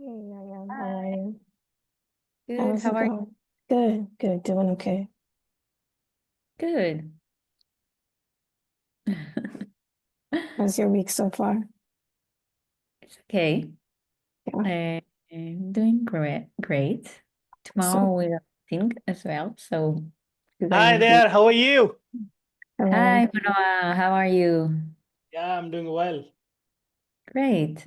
Hey, I am. How are you? Good. How's How it are you? going? Good, good, doing okay. Good. How's your week so far? It's okay. Yeah, I'm doing great. Great. so Tomorrow we're think as well. So we're Hi going to. there, how are you? hello. Hi, Manoa. How are you? Yeah, I'm doing well. Great.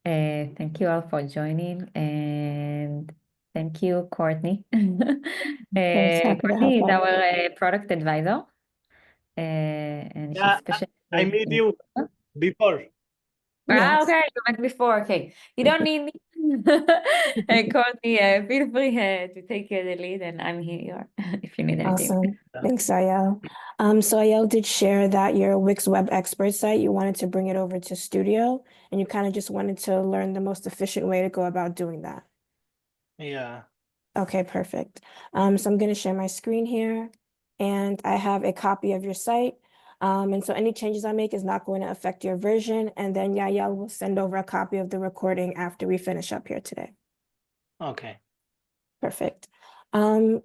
Thank you all for joining, and thank you, Courtney. I was happy to help Courtney is out. our product advisor, and she's Yeah, I specialized met in. you before. Ah, Yes, okay, you met before. Okay, you don't need me. Courtney, feel free to take the lead, and I'm here if you need anything. awesome. Thanks, Ayel. So Ayel did share that your Wix web expert site, you wanted to bring it over to Studio, and you kind of just wanted to learn the most efficient way to go about doing that. Yeah. Okay, perfect. So I'm going to share my screen here, and I have a copy of your site. And so any changes I make is not going to affect your version. And then Yaya will send over a copy of the recording after we finish up here today. Okay. Perfect. The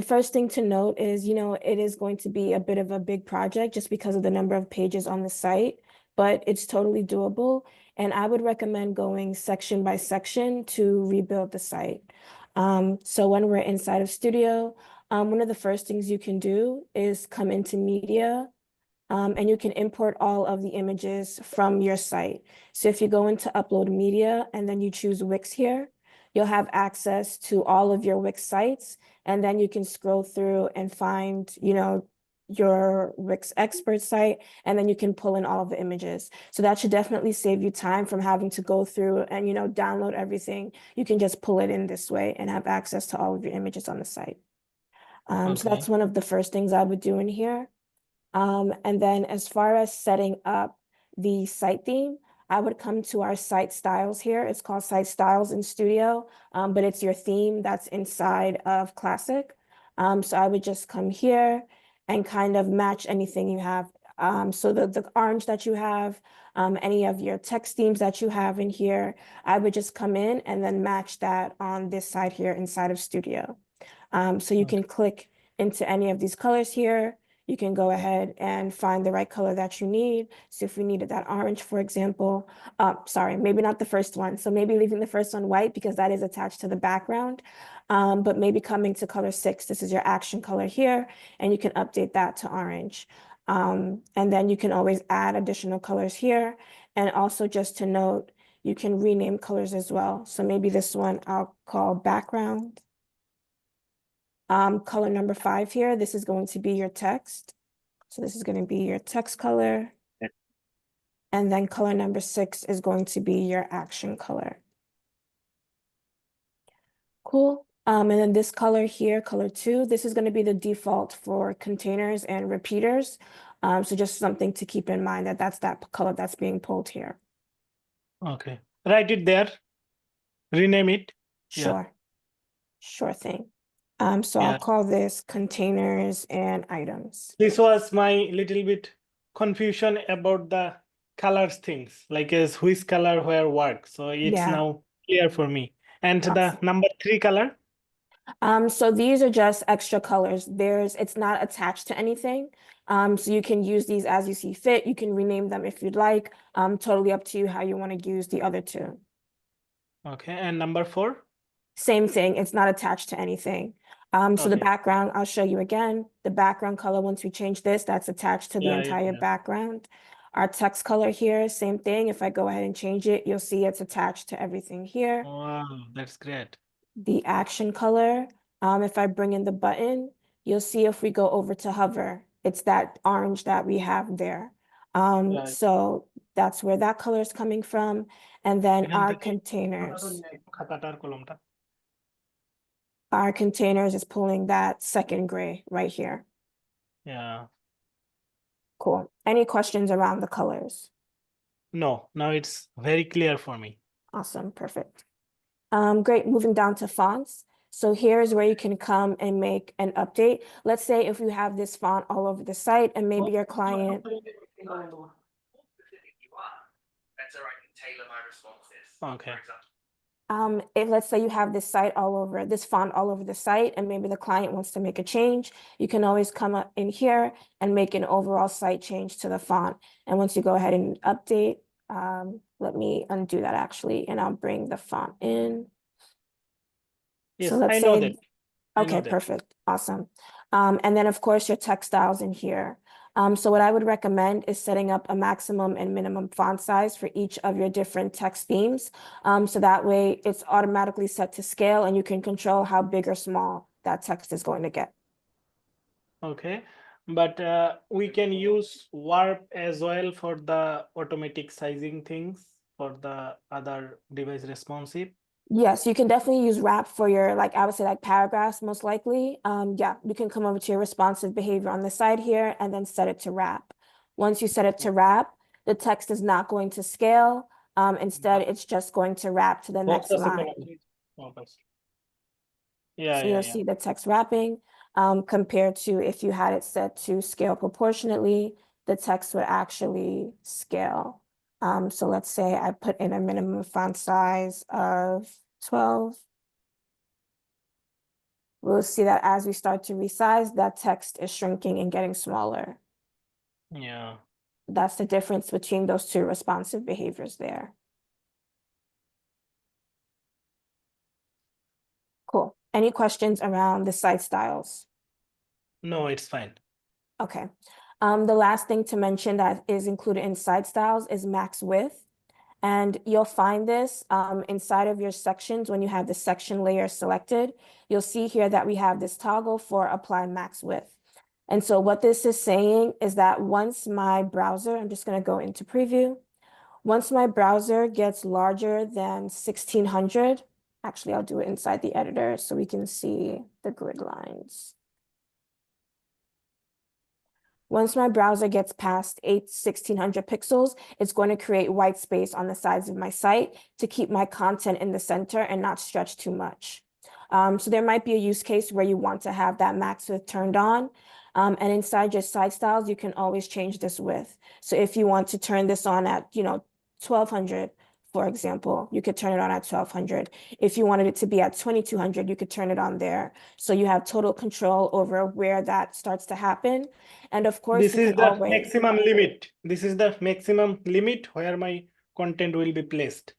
first thing to note is, it is going to be a bit of a big project just because of the number of pages on the site, but it's totally doable. And I would recommend going section by section to rebuild the site. So when we're inside of Studio, one of the first things you can do is come into Media, and you can import all of the images from your site. So if you go into Upload Media and then you choose Wix here, you'll have access to all of your Wix sites, and then you can scroll through and find, your Wix expert site, and then you can pull in all of the images. So that should definitely save you time from having to go through and, download everything. You can just pull it in this way and have access to all of your images on the site. So that's Okay. one of the first things I would do in here. And then as far as setting up the site theme, I would come to our site styles here. It's called Site Styles in Studio, but it's your theme that's inside of Classic. So I would just come here and kind of match anything you have. So the orange that you have, any of your text themes that you have in here, I would just come in and then match that on this side here inside of Studio. So you can click into any of these colors here. You can go ahead and find the right color that you need. So if we needed that orange, for example, sorry, maybe not the first one. So maybe leaving the first one white because that is attached to the background. But maybe coming to color 6, this is your action color here, and you can update that to orange. And then you can always add additional colors here. And also just to note, you can rename colors as well. So maybe this one I'll call background. Color number 5 here, this is going to be your text. So this is going to be your text color. And then color number 6 is going to be your action color. Cool. And then this color here, color 2, this is going to be the default for containers and repeaters. So just something to keep in mind that that's that color that's being pulled here. Okay. Write it there. Rename it. Yeah. Sure. Sure thing. So I'll Yeah. call this containers and items. This was my little bit confusion about the colors things, like as which color where what. So it's Yeah. now clear for me. And the Awesome. number 3 color. So these are just extra colors. It's not attached to anything. So you can use these as you see fit. You can rename them if you'd like. Totally up to you how you want to use the other two. Okay. And number 4. Same thing, it's not attached to anything. So the Okay. background, I'll show you again. The background color, once we change this, that's attached to the Yeah. entire background. Our text color here, same thing. If I go ahead and change it, you'll see it's attached to everything here. Wow, that's great. The action color, if I bring in the button, you'll see if we go over to hover, it's that orange that we have there. Right. So that's where that color is coming from. And then এখান our থেকে containers. খাতাটার কলমটা Our containers is pulling that second gray right here. Yeah. Cool. Any questions around the colors? No, now it's very clear for me. Awesome, perfect. Great, moving down to fonts. So here's where you can come and make an update. Let's say if you have this font all over the site and maybe your client, Okay. If let's say you have this font all over the site, and maybe the client wants to make a change, you can always come up in here and make an overall site change to the font. And once you go ahead and update, let me undo that actually, and I'll bring the font in. Yes, So let's I know say, that. I know okay, that. perfect, awesome. And then of course your textiles in here. So what I would recommend is setting up a maximum and minimum font size for each of your different text themes. So that way it's automatically set to scale and you can control how big or small that text is going to get. Okay. But we can use Warp as well for the automatic sizing things for the other device responsive. Yes, you can definitely use wrap for your, like, I would say like paragraphs, most likely. Yeah, you can come over to your responsive behavior on the side here and then set it to wrap. Once you set it to wrap, the text is not going to scale. Instead, it's just going to wrap to the next line. Yeah, So yeah, you'll yeah. see the text wrapping, compared to if you had it set to scale proportionately, the text would actually scale. So let's say I put in a minimum font size of 12. We'll see that as we start to resize, that text is shrinking and getting smaller. Yeah. That's the difference between those two responsive behaviors there. Cool. Any questions around the site styles? No, it's fine. Okay. The last thing to mention that is included in site styles is max width. And you'll find this inside of your sections when you have the section layer selected. You'll see here that we have this toggle for apply max width. And so what this is saying is that once my browser, I'm just going to go into preview. Once my browser gets larger than 1600, actually, I'll do it inside the editor so we can see the grid lines. Once my browser gets past 1600 pixels, it's going to create white space on the sides of my site to keep my content in the center and not stretch too much. So there might be a use case where you want to have that max width turned on. And inside your site styles, you can always change this width. So if you want to turn this on at, 1200, for example, you could turn it on at 1200. If you wanted it to be at 2200, you could turn it on there. So you have total control over where that starts to happen. And of course, This you is can the always, maximum limit. This is the maximum limit where my content will be placed.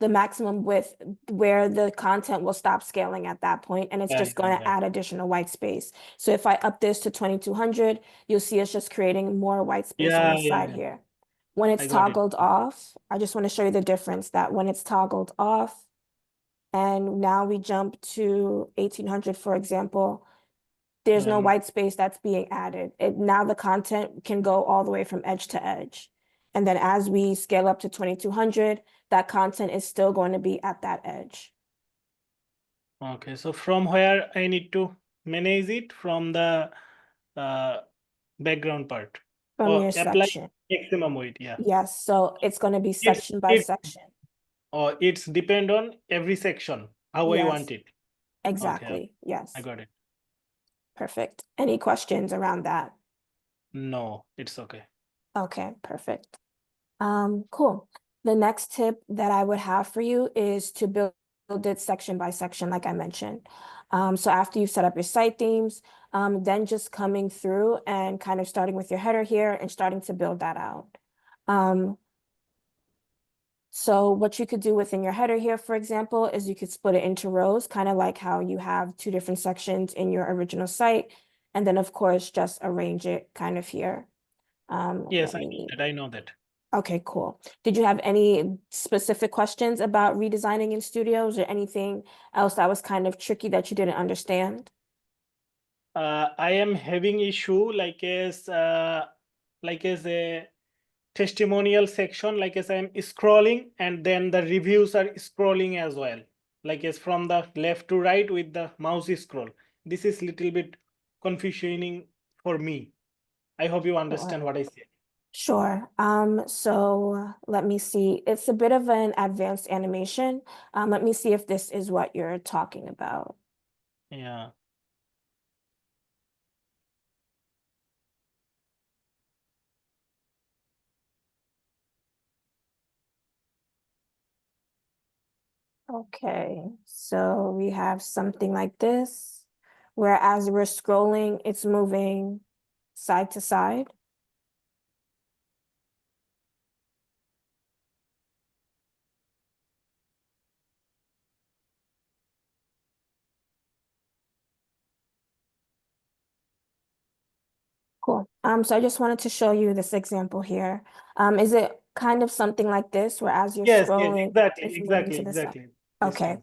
the maximum width where the content will stop scaling at that point, and it's Yeah, just going to yeah. add additional white space. So if I up this to 2200, you'll see it's just creating more white space on the Yeah, side yeah. here. When it's I got it. toggled off, I just want to show you the difference that when it's toggled off, and now we jump to 1800, for example, there's no Then white space that's being added. Now the content can go all the way from edge to edge. And then as we scale up to 2200, that content is still going to be at that edge. okay, so from where I need to manage it from the uh, background part From or your apply section. maximum weight. Yeah, Yes, so it's going to be section by it's section. or it's depend on every section how I Yes, want it. Okay, exactly. Yes, I got it. perfect. Any questions around that? No, it's okay. Okay, perfect. Cool. The next tip that I would have for you is to build it section by section, like I mentioned. So after you've set up your site themes, then just coming through and kind of starting with your header here and starting to build that out. So what you could do within your header here, for example, is you could split it into rows, kind of like how you have two different sections in your original site. And then, of course, just arrange it kind of here. Yes, Let I know me- that. I know that. Okay, cool. Did you have any specific questions about redesigning in studios or anything else that was kind of tricky that you didn't understand? I am having issue like as a testimonial section, like as I'm scrolling and then the reviews are scrolling as well, like as from the left to right with the mouse scroll. This is little bit confusing for me. I hope you understand what I say. Sure. So let me see. It's a bit of an advanced animation. Let me see if this is what you're talking about. Yeah. Okay, so we have something like this, where as we're scrolling, it's moving side to side. Cool. So I just wanted to show you this example here. Is it kind of something like this, where as you're Yes, scrolling, exactly, it's moving exactly, to the side? exactly. This Okay, time.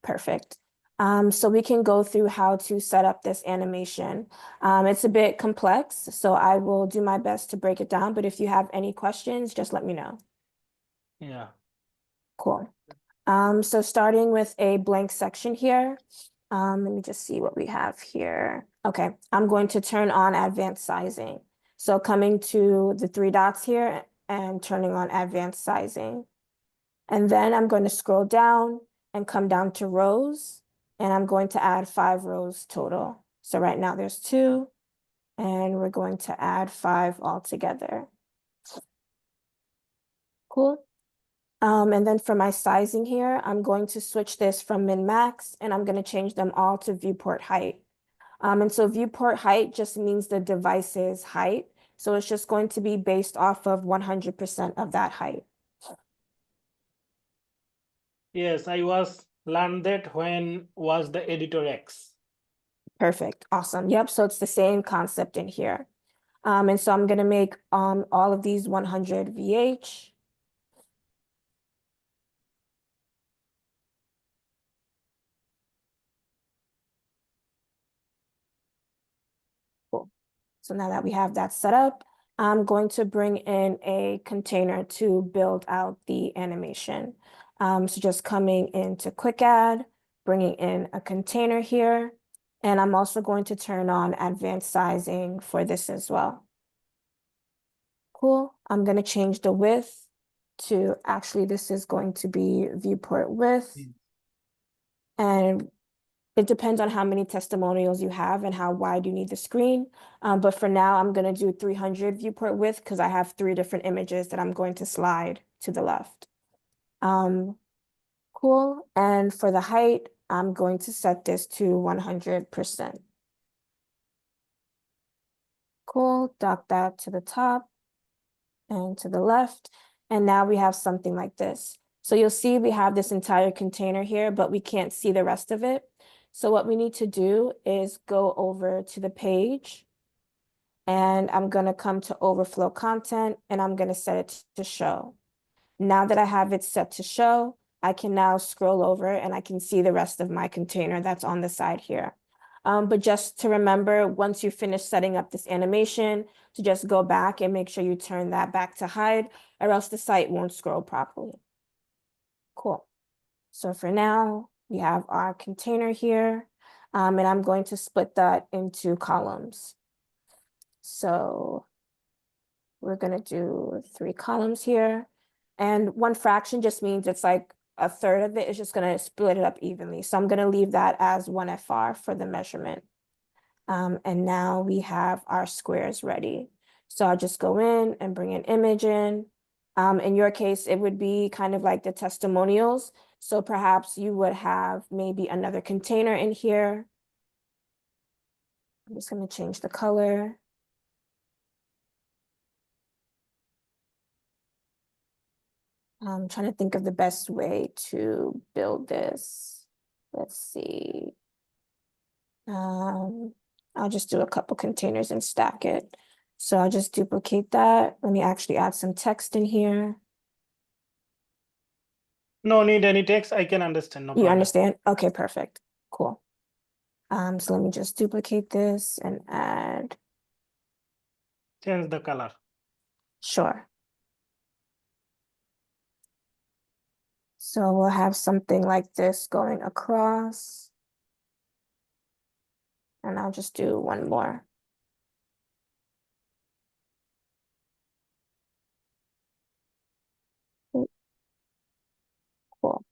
perfect. So we can go through how to set up this animation. It's a bit complex, so I will do my best to break it down, but if you have any questions, just let me know. Yeah. Cool. So starting with a blank section here, let me just see what we have here. Okay, I'm going to turn on advanced sizing. So coming to the three dots here and turning on advanced sizing. And then I'm going to scroll down and come down to rows, and I'm going to add 5 rows total. So right now there's 2, and we're going to add 5 altogether. Cool. And then for my sizing here, I'm going to switch this from min-max, and I'm going to change them all to viewport height. And so viewport height just means the device's height. So it's just going to be based off of 100% of that height. Yes, I was learned that when was the editor X. Perfect. Awesome. Yep. So it's the same concept in here. And so I'm going to make all of these 100 VH. Cool. So now that we have that set up, I'm going to bring in a container to build out the animation. So just coming into Quick Add, bringing in a container here, and I'm also going to turn on advanced sizing for this as well. Cool. I'm going to change the width to, actually, this is going to be viewport width. And it depends on how many testimonials you have and how wide you need the screen. But for now, I'm going to do 300 viewport width because I have 3 different images that I'm going to slide to the left. Cool. And for the height, I'm going to set this to 100%. Cool. Dock that to the top and to the left. And now we have something like this. So you'll see we have this entire container here, but we can't see the rest of it. So what we need to do is go over to the page, and I'm going to come to overflow content, and I'm going to set it to show. Now that I have it set to show, I can now scroll over and I can see the rest of my container that's on the side here. But just to remember, once you finish setting up this animation, to just go back and make sure you turn that back to hide, or else the site won't scroll properly. Cool. So for now, we have our container here, and I'm going to split that into columns. So we're going to do 3 columns here. And 1 fraction just means it's like a third of it is just going to split it up evenly. So I'm going to leave that as 1 FR for the measurement. And now we have our squares ready. So I'll just go in and bring an image in. In your case, it would be kind of like the testimonials. So perhaps you would have maybe another container in here. I'm just going to change the color. I'm trying to think of the best way to build this. Let's see. I'll just do a couple containers and stack it. So I'll just duplicate that. Let me actually add some text in here. No need any text. I can understand. No You problem. understand? Okay, perfect. Cool. So let me just duplicate this and add. Change the color. Sure. So we'll have something like this going across. And I'll just do one more. Cool.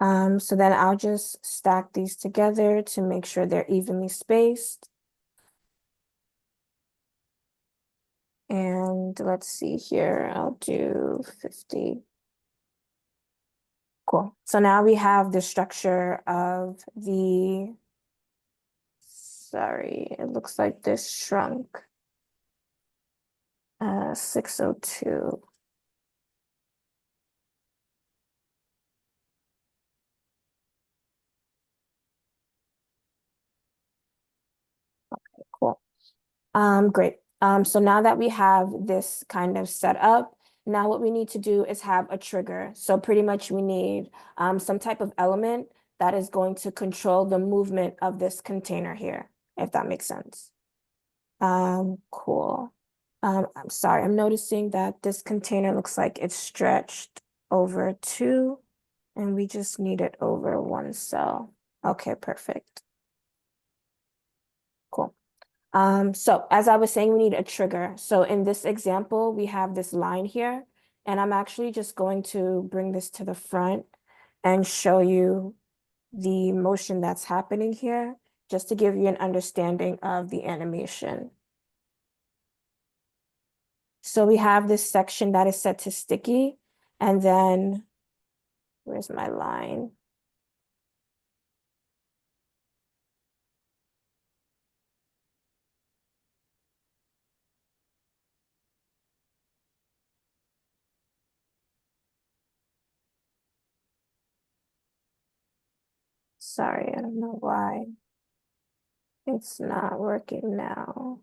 So then I'll just stack these together to make sure they're evenly spaced. And let's see here, I'll do 50. Cool. So now we have the structure of the, sorry, it looks like this shrunk. 602. Okay, cool. Great. So now that we have this kind of set up, now what we need to do is have a trigger. So pretty much we need some type of element that is going to control the movement of this container here, if that makes sense. Cool. I'm sorry, I'm noticing that this container looks like it's stretched over 2, and we just need it over 1 cell. Okay, perfect. Cool. So as I was saying, we need a trigger. So in this example, we have this line here, and I'm actually just going to bring this to the front and show you the motion that's happening here, just to give you an understanding of the animation. So we have this section that is set to sticky, and then where's my line? Sorry, I don't know why it's not working now.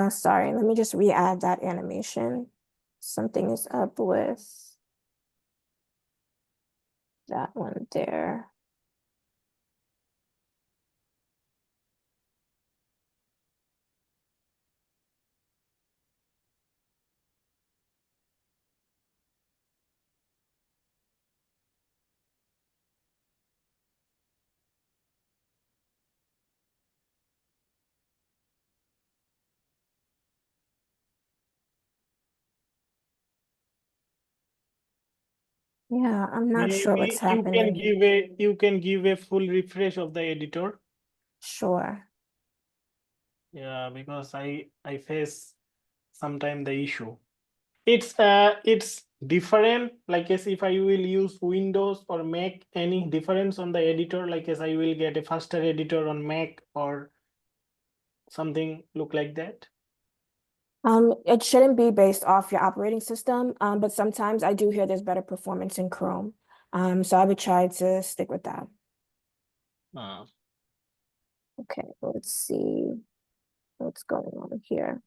Sorry, let me just re-add that animation. Something is up with that one there. Yeah, I'm not sure what's Maybe happening. you can give a full refresh of the editor. Sure. Yeah, because I face sometime the issue. It's different, like as if I will use Windows or Mac, any difference on the editor, like as I will get a faster editor on Mac or something look like that. It shouldn't be based off your operating system, but sometimes I do hear there's better performance in Chrome. So I would try to stick with that. Okay, let's see what's going on here.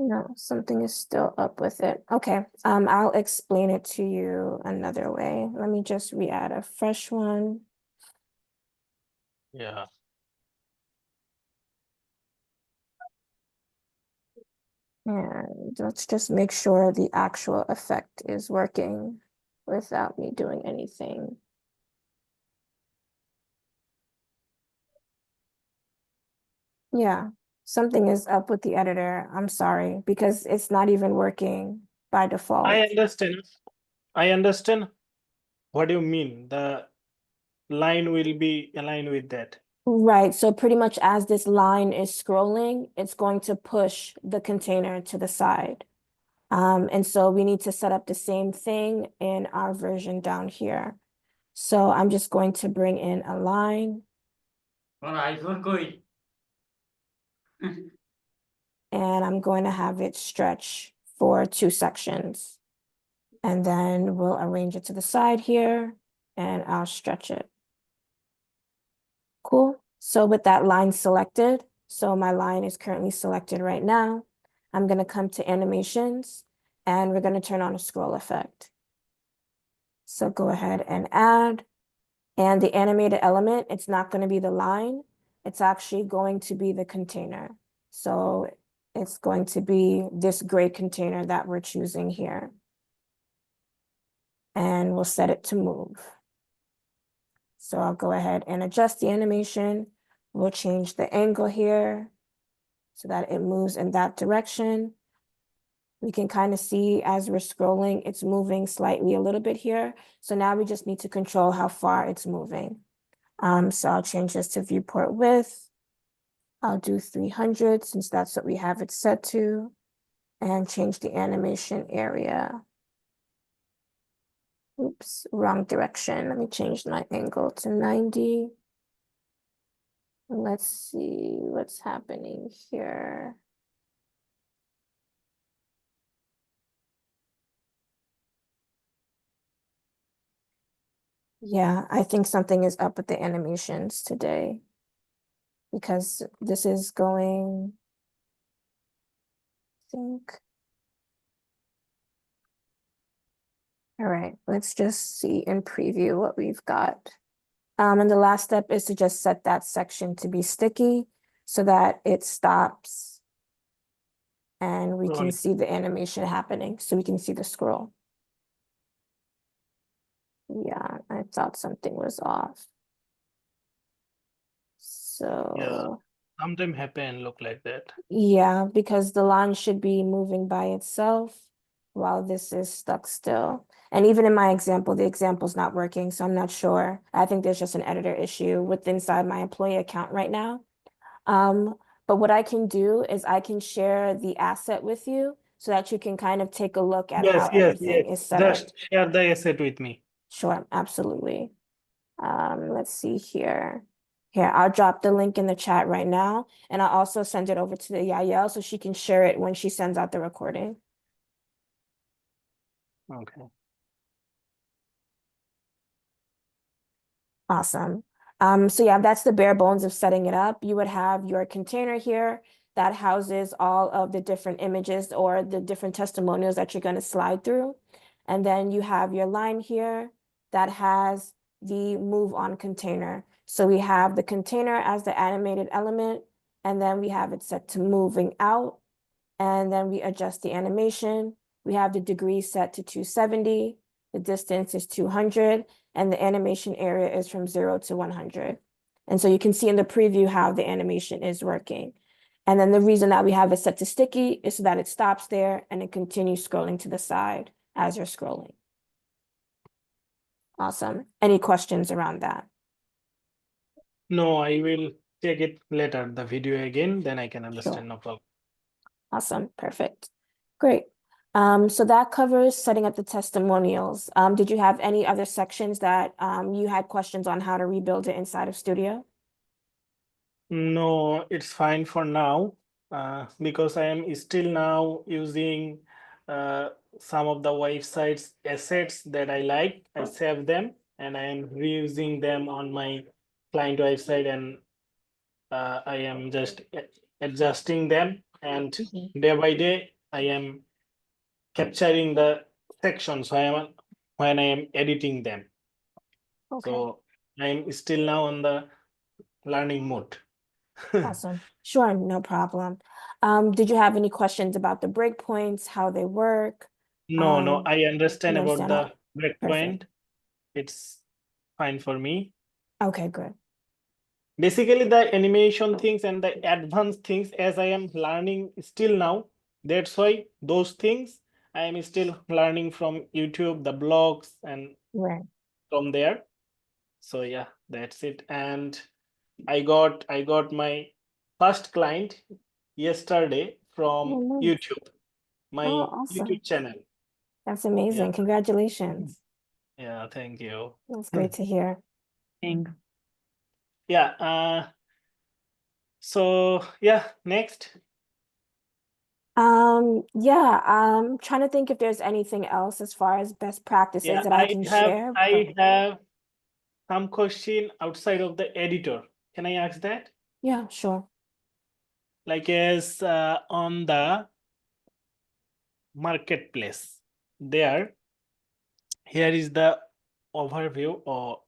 No, something is still up with it. Okay, I'll explain it to you another way. Let me just re-add a fresh one. Yeah. And let's just make sure the actual effect is working without me doing anything. Yeah, something is up with the editor. I'm sorry, because it's not even working by I default. understand. I understand what you mean. The line will be aligned with that. Right, so pretty much as this line is scrolling, it's going to push the container to the side. And so we need to set up the same thing in our version down here. So I'm just going to bring in a line. And I'm going to have it stretch for 2 sections. And then we'll arrange it to the side here, and I'll stretch it. Cool. So with that line selected, so my line is currently selected right now, I'm going to come to animations, and we're going to turn on a scroll effect. So go ahead and add. And the animated element, it's not going to be the line. It's actually going to be the container. So it's going to be this gray container that we're choosing here. And we'll set it to move. So I'll go ahead and adjust the animation. We'll change the angle here so that it moves in that direction. We can kind of see as we're scrolling, it's moving slightly a little bit here. So now we just need to control how far it's moving. So I'll change this to viewport width. I'll do 300 since that's what we have it set to, and change the animation area. Oops, wrong direction. Let me change my angle to 90. Let's see what's happening here. Yeah, I think something is up with the animations today because this is going, I think. All right, let's just see in preview what we've got. And the last step is to just set that section to be sticky so that it stops and we can Right. see the animation happening, so we can see the scroll. Yeah, I thought something was off. So, Sometimes happen look like that. yeah, because the line should be moving by itself while this is stuck still. And even in my example, the example's not working, so I'm not sure. I think there's just an editor issue with inside my employee account right now. But what I can do is I can share the asset with you so that you can kind of take a look at how everything is set up. Just share the asset with me. Sure, absolutely. Let's see here. Here, I'll drop the link in the chat right now, and I'll also send it over to the Yael so she can share it when she sends out the recording. Okay. Awesome. So yeah, that's the bare bones of setting it up. You would have your container here that houses all of the different images or the different testimonials that you're going to slide through. And then you have your line here that has the move on container. So we have the container as the animated element, and then we have it set to moving out. And then we adjust the animation. We have the degree set to 270. The distance is 200, and the animation area is from 0 to 100. And so you can see in the preview how the animation is working. And then the reason that we have it set to sticky is so that it stops there and it continues scrolling to the side as you're scrolling. Awesome. Any questions around that? No, I will check it later, the video again, then I can understand, no problem. Awesome. Perfect. Great. So that covers setting up the testimonials. Did you have any other sections that you had questions on how to rebuild it inside of Studio? No, it's fine for now, because I am still now using some of the websites assets that I like. I save them and I am reusing them on my client website, and I am just adjusting them, and day by day I am capturing the sections when I am editing them. Okay, So I'm still now on the learning mode. awesome. Sure, no problem. Did you have any questions about the breakpoints, how they work? No, I understand you about understand the breakpoint. Perfect. It's fine for me. Okay, good. Basically, the animation things and the advanced things, as I am learning still now, that's why those things I am still learning from YouTube, the blogs, and Right. from there. So yeah, that's it. And I got my first client yesterday from Oh, nice. YouTube, my Oh, awesome. YouTube channel. That's amazing. Yeah. Congratulations. Yeah, thank you. That's great to hear. Yeah. So yeah, next. Yeah, I'm trying to think if there's anything else as far as best practices Yeah, that I can share. I have some question outside of the editor. Can I ask that? Yeah, sure. Like as on the marketplace, there, here is the overview, or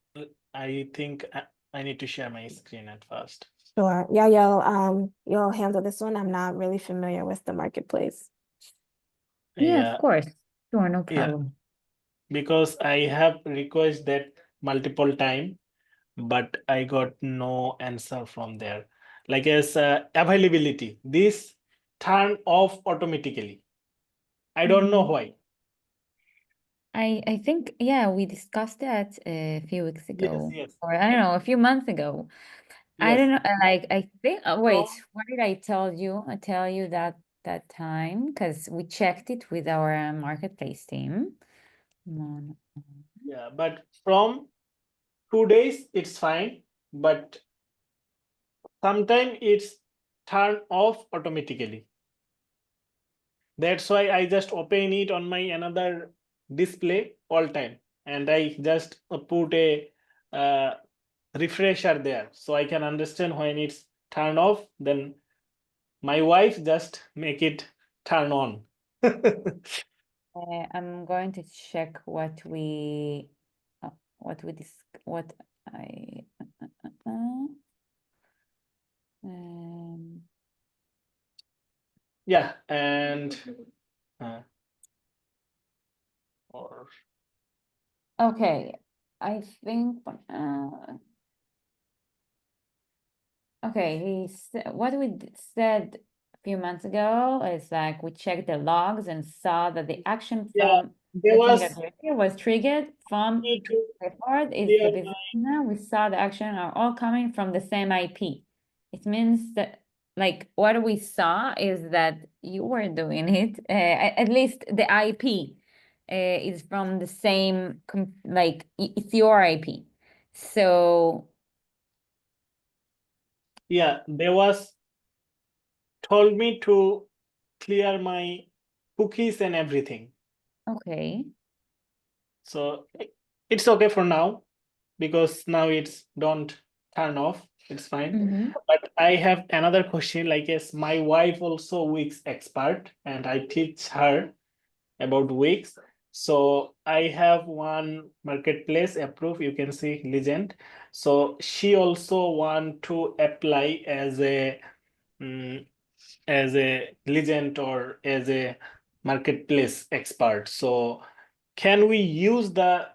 I think I need to share my screen at first. Sure. Yeah, you'll handle this one. I'm not really familiar with the marketplace. Yeah, of course. Sure, no Yeah. problem. Because I have requested that multiple time, but I got no answer from there. Like as availability, this turn off automatically. I don't know why. I think, yeah, we discussed that a few weeks ago, yes, or I don't know, a few months ago. I yes. don't know, like I think. Wait, From what did I tell you? I tell you that time because we checked it with our marketplace team. Mon- yeah, but from 2 days it's fine, but sometimes it's turned off automatically. That's why I just open it on my another display all time, and I just put a uh, refresher there so I can understand when it's turned off. Then my wife just make it turn on. I'm going to check what what I um, Yeah, and or okay. I think okay. What we said a few months ago is like we checked the logs and saw that the action yeah, from there getting was a repair was triggered from need to report is clear the business owner. We saw the action are all coming from the same IP. It means that like what we saw is that you were doing it, at least the IP is from the same, like it's your IP. So yeah, there was told me to clear my cookies and everything. okay. So it's okay for now because now it's don't turn off. It's fine. Mhm. But I have another question. Like, yes, my wife also Wix expert, and I teach her about Wix. So I have one marketplace approved. You can see Legend. So she also want to apply mm, as a Legend or as a marketplace expert. So can we use the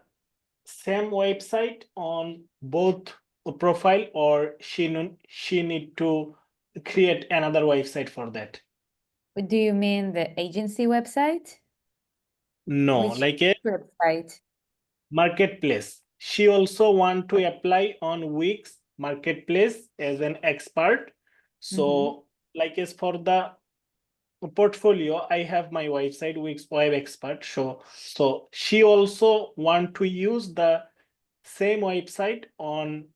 same website on both profile, or she need to create another website for that? Do you mean the agency website? No, Which like a website? marketplace. She also want to apply on Wix marketplace as an expert. So like as for the portfolio, I have my website Wix Web Expert. So she also want to use the same website on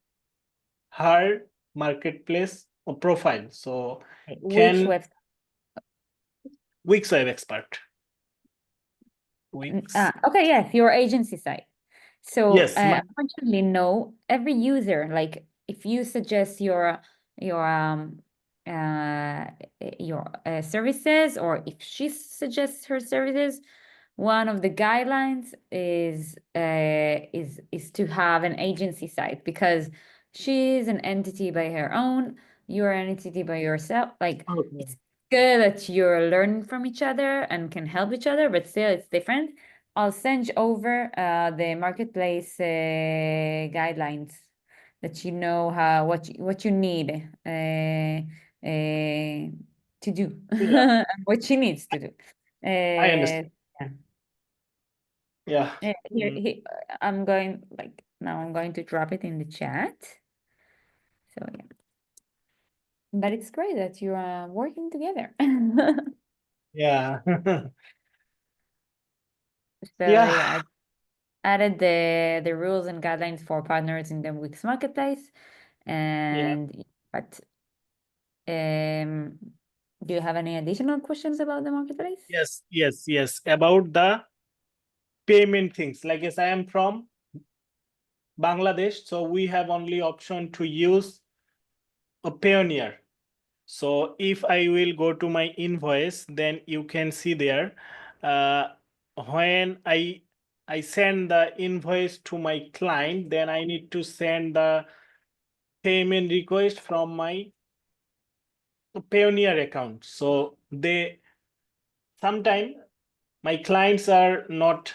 her marketplace profile. So Which can website? Wix Web Expert. Wix. Okay, yes, your agency site. So Yes, my, unfortunately, no. Every user, like if you suggest your um uh services, or if she suggests her services, one of the guidelines is to have an agency site because she's an entity by her own. You're an entity by yourself. Like okay. it's good that you're learning from each other and can help each other, but still it's different. I'll send you over the marketplace guidelines that you know how what you need to do, Yeah, what she needs to do. I understand. Yeah. Yeah. Here, Mm, I'm going like now. I'm going to drop it in the chat. So yeah, but it's great that you are working together. yeah. So Yeah. yeah, I added the rules and guidelines for partners in the Wix marketplace. Yeah. And but do you have any additional questions about the marketplace? Yes. About the payment things. Like as I am from Bangladesh, so we have only option to use a Payoneer. So if I will go to my invoice, then you can see there uh, when I send the invoice to my client, then I need to send the payment request from my Payoneer account. So they sometimes my clients are not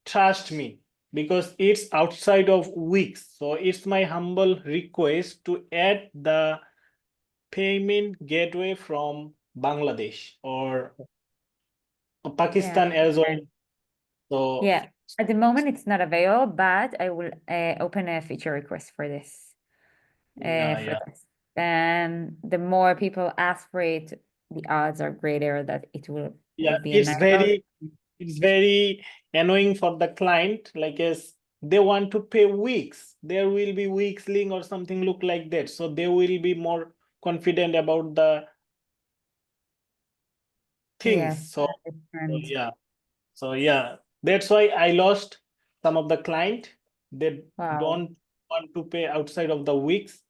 trust me because it's outside of Wix. So it's my humble request to add the payment gateway from Bangladesh or Yeah. Pakistan as well. So Yeah. At the moment, it's not available, but I will open a feature request for this. Yeah, For yeah. this. And the more people ask for it, the odds are greater that it will Yeah, be it's enabled. very annoying for the client, like as they want to pay weeks. There will be weeks link or something look like that. So they will be more confident about the Yes, things. So I understand. yeah. So yeah, that's why I lost some of the client. They Wow. don't want to pay outside of the weeks.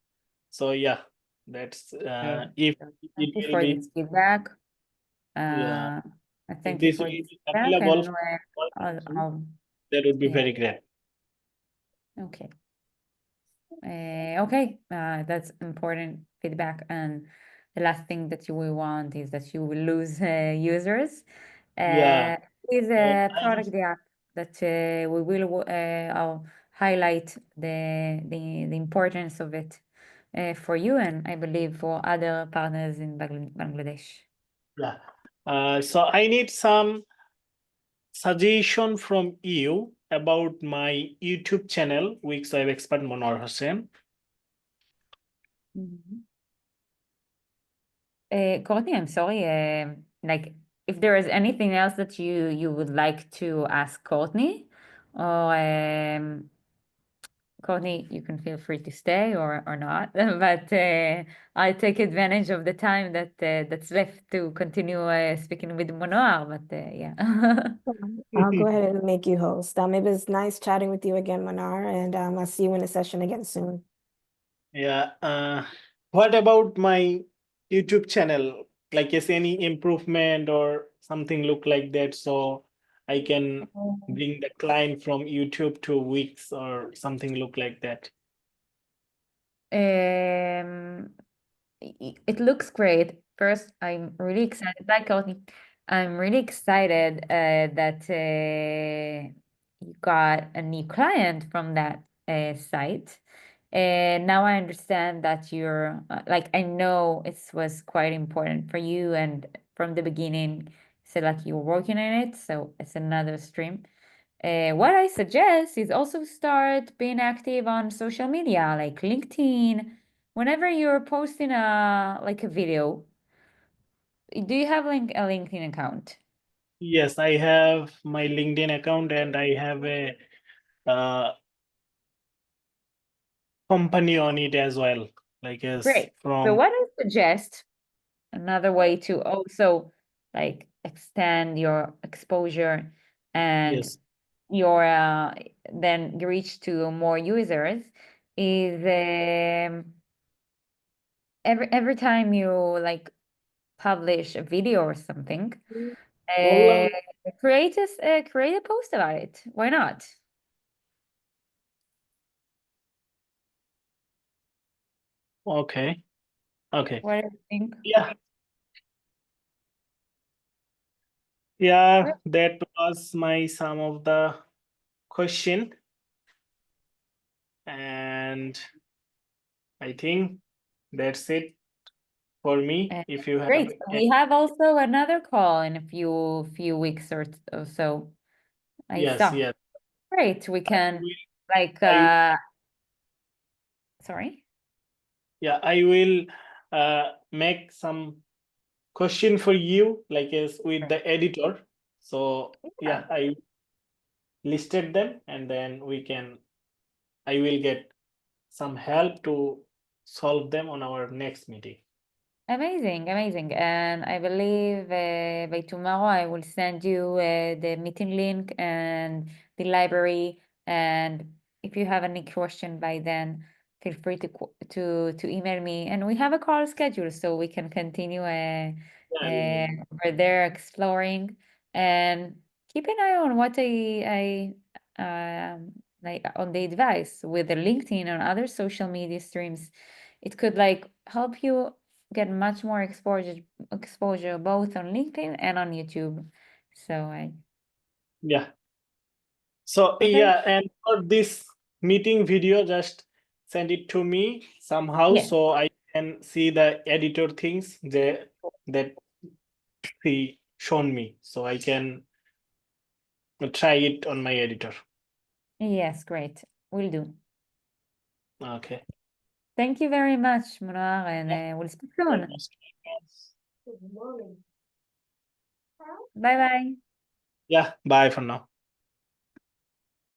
So yeah, that's Okay. if So it thank you will for be, this feedback. yeah, I if thank you this for will this be feedback, available and for all I'll, people, I'll that would be yeah. very great. Okay. Okay, that's important feedback. And the last thing that you will want is that you will lose users. Yeah. Is And a I have, product app that we will I'll highlight the importance of it for you, and I believe for other partners in Bangladesh. yeah. So I need some suggestion from you about my YouTube channel, Wix Web Expert Monor Hossain. Courtney, I'm sorry. Like, if there is anything else that you would like to ask Courtney, or Courtney, you can feel free to stay or not. But I take advantage of the time that's left to continue speaking with Monoar. But yeah. I'll go ahead and make you host. It was nice chatting with you again, Manar, and I'll see you in the session again soon. Yeah. What about my YouTube channel? Like, is any improvement or something look like that? So I can bring the client from YouTube to Wix or something look like that. It looks great. First, I'm really excited. Bye, Courtney. I'm really excited that you got a new client from that site. And now I understand that you're like, I know it was quite important for you, and from the beginning, so like you're working on it. So it's another stream. What I suggest is also start being active on social media like LinkedIn. Whenever you're posting a video, do you have a LinkedIn account? Yes, I have my LinkedIn account and I have a company on it as well. Like as Great. So from what I suggest, another way to also like extend your exposure and yes, your then you reach to more users is every time you like publish a video or something, uh, create a post about it. Why not? okay, okay. What do you think? Yeah, yeah, Great. that was my some of the question. And I think that's it for me. Uh, If you have Great. We have also another call in a few weeks or so. I yes, saw. yes. Great. We I can will, like I sorry. yeah, I will make some question for you, like as with the editor. So Yeah. yeah, I listed them and then I will get some help to solve them on our next meeting. Amazing, amazing. And I believe by tomorrow I will send you the meeting link and the library. And if you have any question by then, feel free to email me. And we have a call schedule so we can continue Yeah, yeah, over there exploring, and keep an eye on what I like on the device with the LinkedIn and other social media streams. It could like help you get much more exposure both on LinkedIn and on YouTube. So I yeah. So okay. yeah, and for this meeting video, just send it to me somehow Yes. so I can see the editor things that he shown me. So I can try it on my editor. Yes, great. Will do. Okay. Thank you very much, Munawar, and we'll speak soon. Bye bye. Yeah, bye for now.